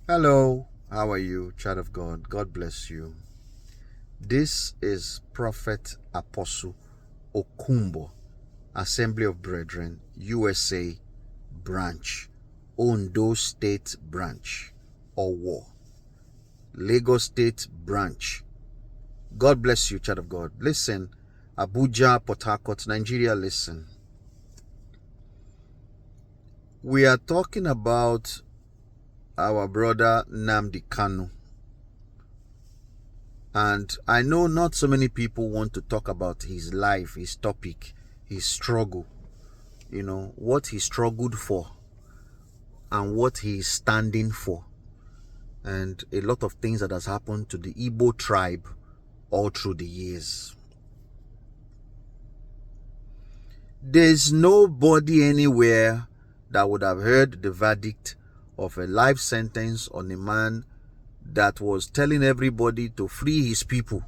Hello, how are you, child of God? God bless you. This is Prophet&Apostle Okumbo, Assembly of Brethren, USA branch, Ondo State branch, Owo, Lagos State branch. God bless you, child of God. Listen, Abuja, Port Harcourt, Nigeria, listen. We are talking about our brother NNAMDI KANU. And I know not so many people want to talk about his life, his topic, his struggle, what he struggled for and what he is standing for. And a lot of things that has happened to the Igbo tribe all through the years. There's nobody anywhere that would have heard the verdict of a life sentence on a man that was telling everybody to free his people.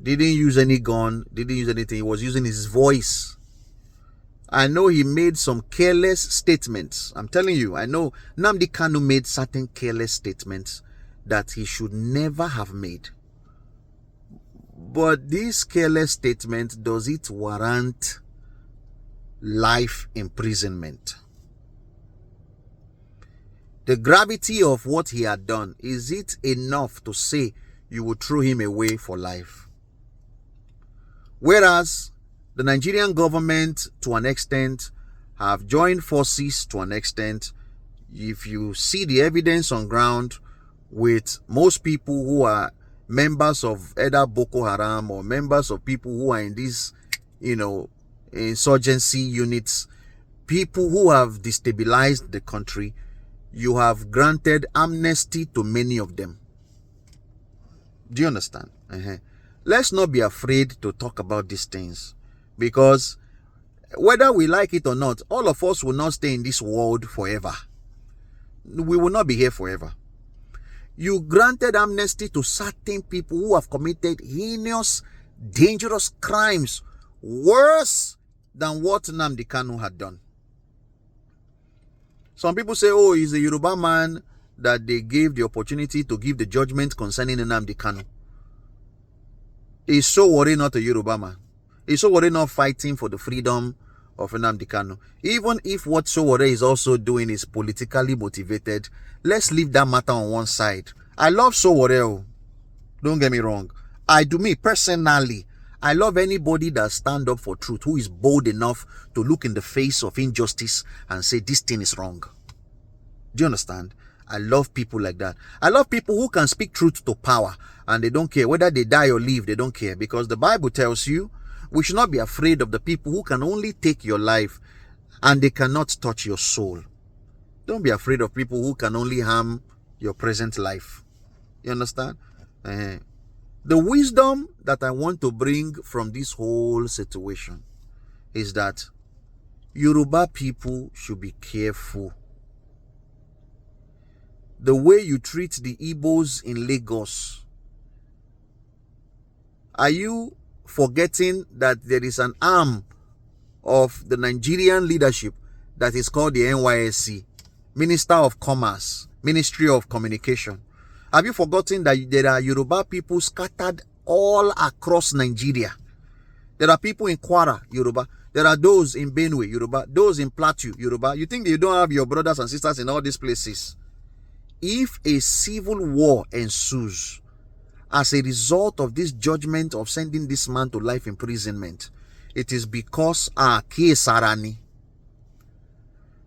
Didn't use any gun, didn't use anything. He was using his voice. I know he made some careless statements. I'm telling you, I know NNAMDI KANU made certain careless statements that he should never have made. But this careless statement, does it warrant life imprisonment? The gravity of what he had done, is it enough to say you would throw him away for life? Whereas the Nigerian government, to an extent, have joined forces to an extent. If you see the evidence on ground with most people who are members of either Boko Haram or members of people who are in these, insurgency units, people who have destabilized the country, you have granted amnesty to many of them. Do you understand? Let's not be afraid to talk about these things, because whether we like it or not, all of us will not stay in this world forever. We will not be here forever. You granted amnesty to certain people who have committed heinous, dangerous crimes worse than what NNAMDI KANU had done. Some people say, oh, he's a Yoruba man that they gave the opportunity to give the judgment concerning NNAMDI KANU. He's so worried not a Yoruba man. He's so worried not fighting for the freedom of NNAMDI KANU. Even if what Sowore is also doing is politically motivated, let's leave that matter on one side. I love Sowore. Don't get me wrong. I do, me personally. I love anybody that stand up for truth, who is bold enough to look in the face of injustice and say this thing is wrong. Do you understand? I love people like that. I love people who can speak truth to power and they don't care whether they die or live. They don't care, because the Bible tells you we should not be afraid of the people who can only take your life and they cannot touch your soul. Don't be afraid of people who can only harm your present life. You understand? The wisdom that I want to bring from this whole situation is that Yoruba people should be careful. The way you treat the Igbos in Lagos, are you forgetting that there is an arm of the Nigerian leadership that is called the NYSC, Minister of Commerce, Ministry of Communication? Have you forgotten that there are Yoruba people scattered all across Nigeria? There are people in Kwara, Yoruba. There are those in Benue, Yoruba. Those in Plateau, Yoruba. You think you don't have your brothers and sisters in all these places? If a civil war ensues as a result of this judgment of sending this man to life imprisonment, it is because Sarani.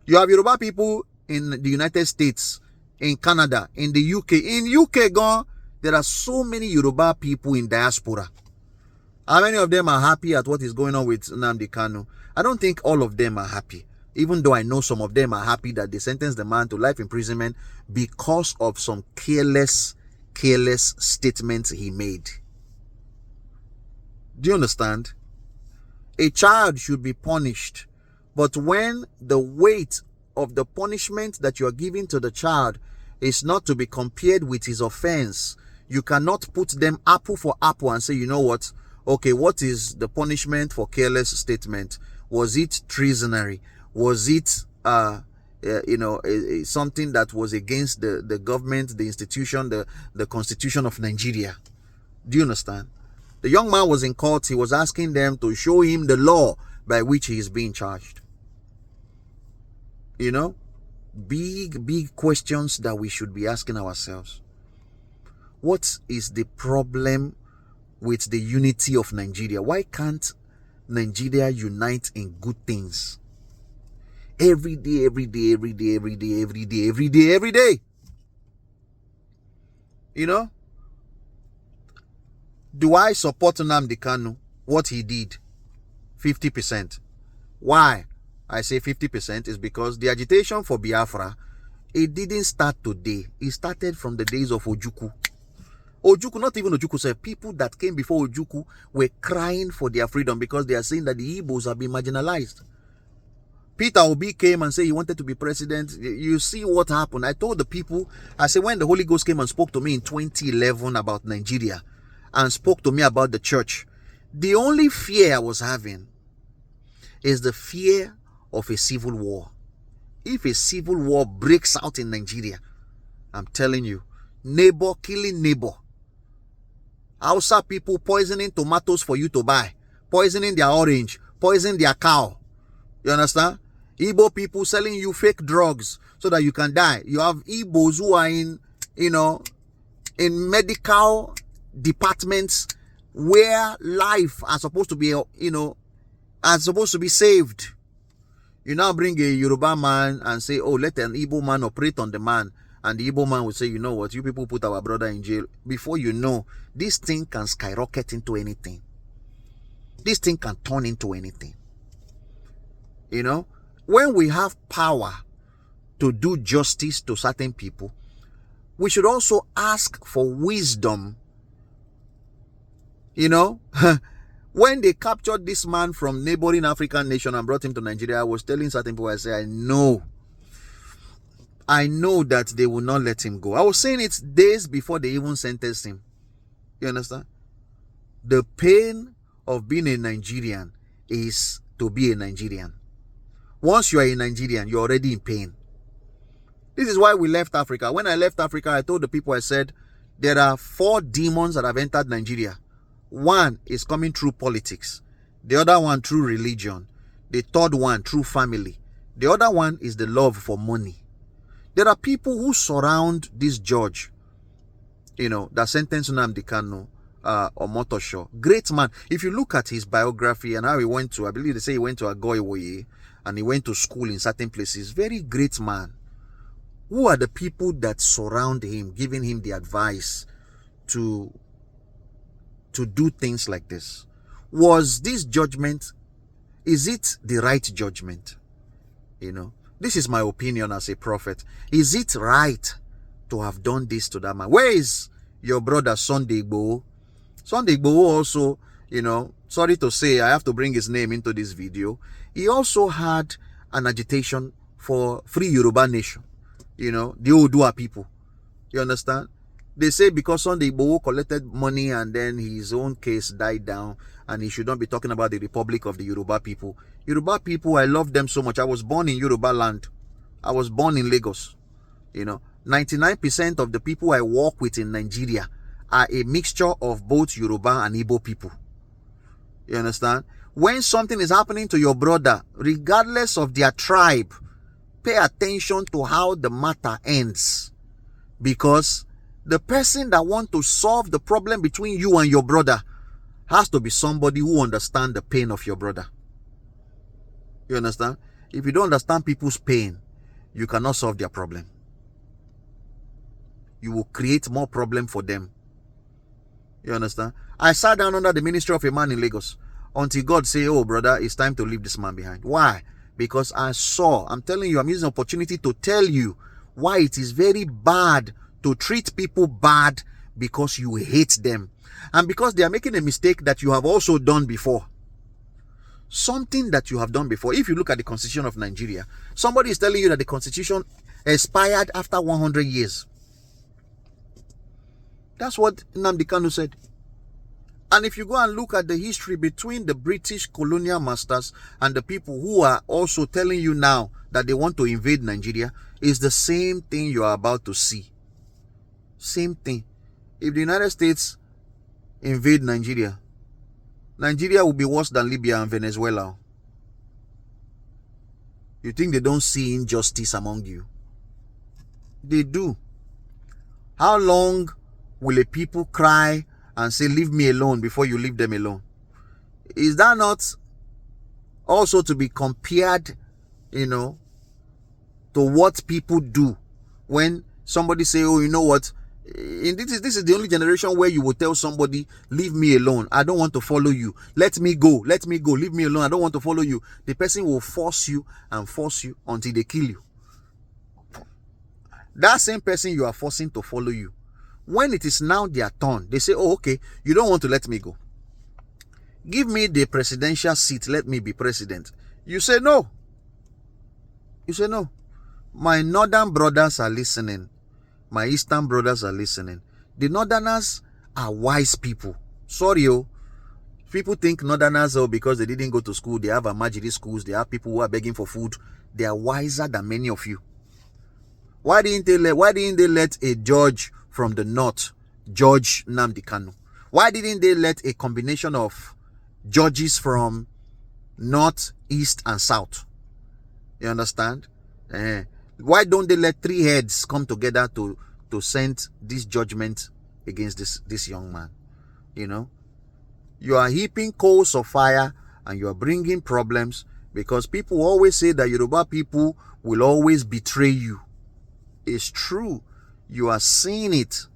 You have Yoruba people in the United States, in Canada, in the UK. In UK, there are so many Yoruba people in diaspora. How many of them are happy at what is going on with NNAMDI KANU? I don't think all of them are happy. Even though I know some of them are happy that they sentenced the man to life imprisonment because of some careless statements he made. Do you understand? A child should be punished, but when the weight of the punishment that you are giving to the child is not to be compared with his offense, you cannot put them apple for apple and say, you know what? Okay, what is the punishment for careless statement? Was it treasonary? Was it something that was against the government, the institution, the constitution of Nigeria. Do you understand? The young man was in court. He was asking them to show him the law by which he is being charged. Big questions that we should be asking ourselves. What is the problem with the unity of Nigeria? Why can't Nigeria unite in good things? Every day. Do I support NNAMDI KANU? What he did? 50%. Why I say 50% is because the agitation for Biafra, it didn't start today. It started from the days of Ojukwu. Ojukwu, not even Ojukwu, sir. People that came before Ojukwu were crying for their freedom because they are saying that the Igbos have been marginalized. Peter Obi came and said he wanted to be president. You see what happened. I told the people, I said, when the Holy Ghost came and spoke to me in 2011 about Nigeria and spoke to me about the church, the only fear I was having is the fear of a civil war. If a civil war breaks out in Nigeria, I'm telling you, neighbor killing neighbor. Hausa people poisoning tomatoes for you to buy, poisoning their orange, poisoning their cow. You understand? Igbo people selling you fake drugs so that you can die. You have Igbos who are in medical departments where life are supposed to be, are supposed to be saved. You now bring a Yoruba man and say, oh, let an Igbo man operate on the man. And the Igbo man will say, you know what, you people put our brother in jail. Before you know, this thing can skyrocket into anything. This thing can turn into anything. When we have power to do justice to certain people, we should also ask for wisdom. When they captured this man from neighboring African nation and brought him to Nigeria, I was telling certain people, I say, I know that they will not let him go. I was saying it days before they even sentenced him. You understand? The pain of being a Nigerian is to be a Nigerian. Once you are a Nigerian, you're already in pain. This is why we left Africa. When I left Africa, I told the people, I said, there are 4 demons that have entered Nigeria. One is coming through politics. The other one through religion. The third one through family. The other one is the love for money. There are people who surround this judge, that sentenced NNAMDI KANU or Motosho. Great man. If you look at his biography and how he went to, I believe they say he went to Agoiwoye and he went to school in certain places. Very great man. Who are the people that surround him, giving him the advice to do things like this? Was this judgment, is it the right judgment? This is my opinion as a prophet. Is it right to have done this to that man? Where is your brother Sunday Igboho? Sunday Igboho also, sorry to say, I have to bring his name into this video. He also had an agitation for free Yoruba nation. The Odua people. You understand? They say because Sunday Igboho collected money and then his own case died down and he should not be talking about the Republic of the Yoruba people. Yoruba people, I love them so much. I was born in Yoruba land. I was born in Lagos. 99% of the people I work with in Nigeria are a mixture of both Yoruba and Igbo people. You understand? When something is happening to your brother, regardless of their tribe, pay attention to how the matter ends. Because the person that wants to solve the problem between you and your brother has to be somebody who understands the pain of your brother. You understand? If you don't understand people's pain, you cannot solve their problem. You will create more problem for them. You understand? I sat down under the ministry of a man in Lagos until God said, oh brother, it's time to leave this man behind. Why? Because I'm telling you, I'm using the opportunity to tell you why it is very bad to treat people bad because you hate them. And because they are making a mistake that you have also done before. Something that you have done before. If you look at the Constitution of Nigeria, somebody is telling you that the Constitution expired after 100 years. That's what NNAMDI KANU said. And if you go and look at the history between the British colonial masters and the people who are also telling you now that they want to invade Nigeria, it's the same thing you are about to see. Same thing. If the United States invade Nigeria, Nigeria will be worse than Libya and Venezuela. You think they don't see injustice among you? They do. How long will a people cry and say, leave me alone, before you leave them alone? Is that not also to be compared, to what people do when somebody say, oh, you know what? This is the only generation where you will tell somebody, leave me alone. I don't want to follow you. Let me go. Let me go. Leave me alone. I don't want to follow you. The person will force you and force you until they kill you. That same person you are forcing to follow you, when it is now their turn, they say, oh, okay, you don't want to let me go. Give me the presidential seat. Let me be president. You say no. You say no. My northern brothers are listening. My eastern brothers are listening. The northerners are wise people. Sorry, people think northerners, because they didn't go to school, they have emergency schools, they have people who are begging for food. They are wiser than many of you. Why didn't they let a judge from the north judge NNAMDI KANU? Why didn't they let a combination of judges from north, east, and south? You understand? Why don't they let three heads come together to send this judgment against this young man? You are heaping coals of fire and you are bringing problems, because people always say that Yoruba people will always betray you. It's true. You are seeing it.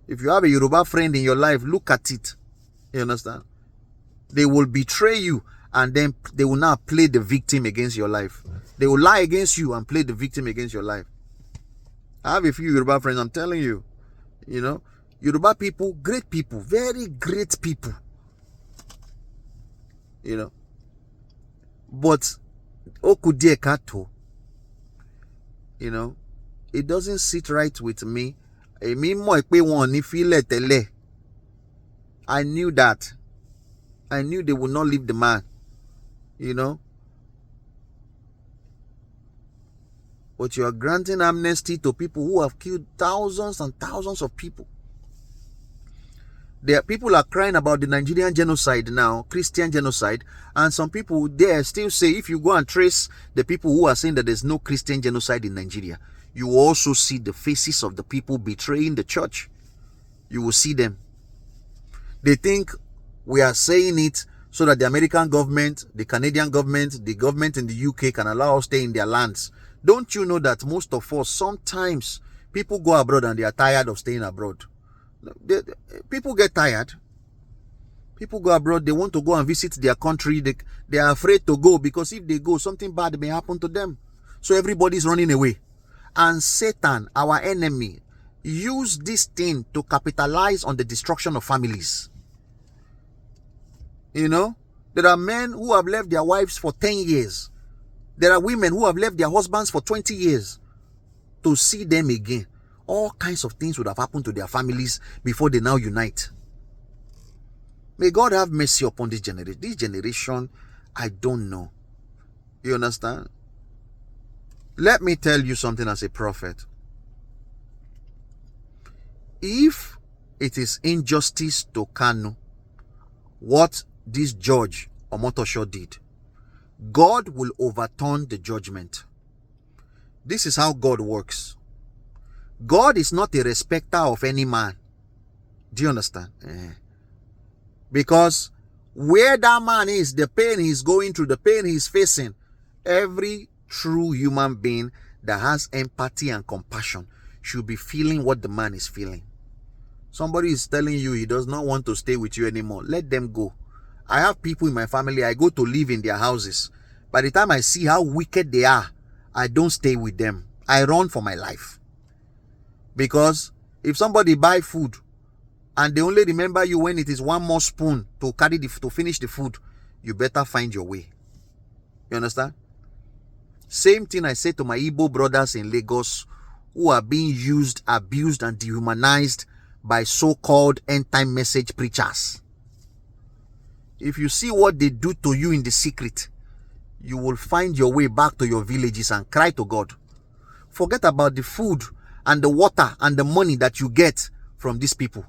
If you have a Yoruba friend in your life, look at it. You understand? They will betray you, and then they will now play the victim against your life. They will lie against you and play the victim against your life. I have a few Yoruba friends, I'm telling you. Yoruba people, great people, very great people. But okudie kato, it doesn't sit right with me. I knew that. I knew they would not leave the man. But you are granting amnesty to people who have killed thousands and thousands of people. People are crying about the Nigerian genocide now, Christian genocide, and some people there still say, if you go and trace the people who are saying that there's no Christian genocide in Nigeria, you will also see the faces of the people betraying the church. You will see them. They think we are saying it so that the American government, the Canadian government, the government in the UK can allow us to stay in their lands. Don't you know that most of us, sometimes people go abroad and they are tired of staying abroad? People get tired. People go abroad, they want to go and visit their country. They are afraid to go, because if they go, something bad may happen to them. So everybody's running away. And Satan, our enemy, used this thing to capitalize on the destruction of families. There are men who have left their wives for 10 years. There are women who have left their husbands for 20 years to see them again. All kinds of things would have happened to their families before they now unite. May God have mercy upon this generation. This generation, I don't know. You understand? Let me tell you something as a prophet. If it is injustice to KANU, what this judge Omotosho did, God will overturn the judgment. This is how God works. God is not a respecter of any man. Do you understand? Because where that man is, the pain he's going through, the pain he's facing, every true human being that has empathy and compassion should be feeling what the man is feeling. Somebody is telling you he does not want to stay with you anymore. Let them go. I have people in my family, I go to live in their houses. By the time I see how wicked they are, I don't stay with them. I run for my life. Because if somebody buy food and they only remember you when it is one more spoon to carry to finish the food, you better find your way. You understand? Same thing I say to my Igbo brothers in Lagos who are being used, abused, and dehumanized by so-called end-time message preachers. If you see what they do to you in the secret, you will find your way back to your villages and cry to God. Forget about the food and the water and the money that you get from these people.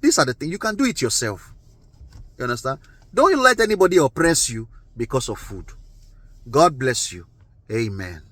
These are the things. You can do it yourself. You understand? Don't let anybody oppress you because of food. God bless you. Amen.